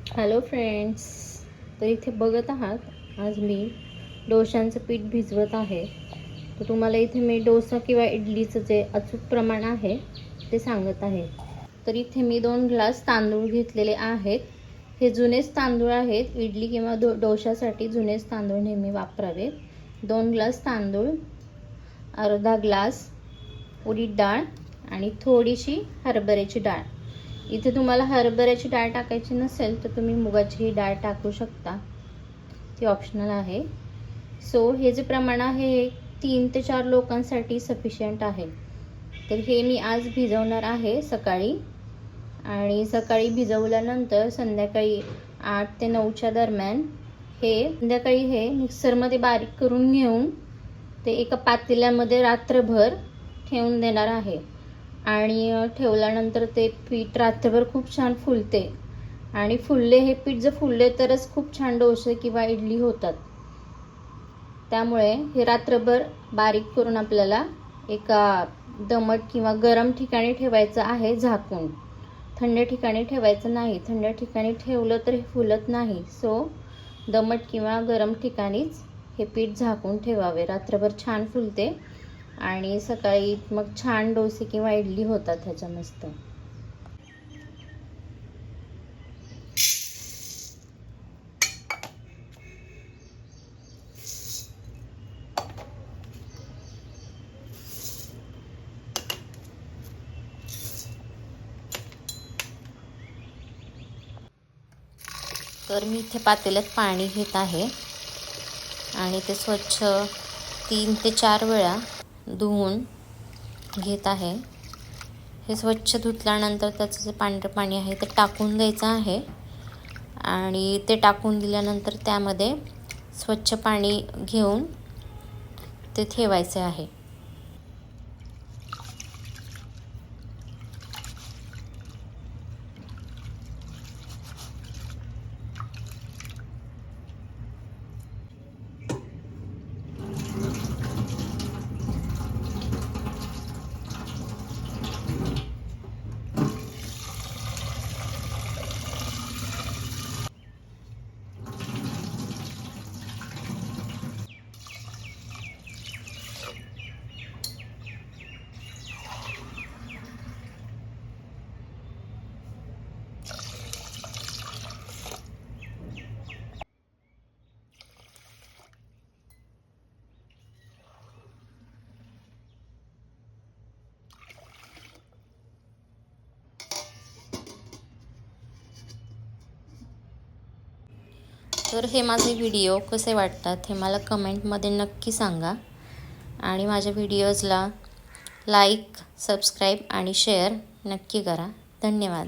Hello friends, तर इथे बघत आहात आज मी डोशांचं पीठ भिजवत आहे. तर तुम्हाला इथे मी डोसा किंवा इडलीचं जे अचूक प्रमाण आहे ते सांगत आहे. तर इथे मी 2 ग्लास तांदूळ घेतलेले आहेत. हे जुनेच तांदूळ आहेत. इडली किंवा डोशासाठी जुनेच तांदूळ नेहमी वापरावे. 2 ग्लास तांदूळ, अर्धा ग्लास उडीद डाळ आणि थोडीशी हरभऱ्याची डाळ. इथे तुम्हाला हरभऱ्याची डाळ टाकायची नसेल तर तुम्ही मुगाची डाळ टाकू शकता, ती ऑप्शनल आहे. सो हे जे प्रमाण आहे हे 3 ते 4 लोकांसाठी सफिशियंट आहे. तर हे मी आज भिजवणार आहे सकाळी, आणि सकाळी भिजवल्यानंतर संध्याकाळी 8 ते 9च्या दरम्यान संध्याकाळी हे मिक्सरमध्ये बारीक करून घेऊन ते एका पातेल्यामध्ये रात्रभर ठेवून देणार आहे. आणि ठेवल्यानंतर ते पीठ रात्रभर खूप छान फुलते, आणि हे पीठ जर फुलले तरच खूप छान डोसे किंवा इडली होतात. त्यामुळे हे रात्रभर बारीक करून आपल्याला एका दमट किंवा गरम ठिकाणी ठेवायचं आहे झाकून. थंड ठिकाणी ठेवायचं नाही. थंड ठिकाणी ठेवलं तर हे फुलत नाही. सो दमट किंवा गरम ठिकाणीच हे पीठ झाकून ठेवावे. रात्रभर छान फुलते आणि सकाळी मग छान डोसे किंवा इडली होतात ह्याच्या मस्त. तर मी इथे पातेल्यात पाणी घेत आहे आणि ते स्वच्छ 3 ते 4 वेळा धुवून घेत आहे. हे स्वच्छ धुतल्यानंतर त्याचं जे पांढरं पाणी आहे ते टाकून द्यायचं आहे, आणि ते टाकून दिल्यानंतर त्यामध्ये स्वच्छ पाणी घेऊन ते ठेवायचे आहे. तर हे माझे व्हिडिओ कसे वाटतात हे मला कमेंटमध्ये नक्की सांगा, आणि माझ्या व्हिडिओजला लाईक, सबस्क्राईब आणि शेअर नक्की करा. धन्यवाद.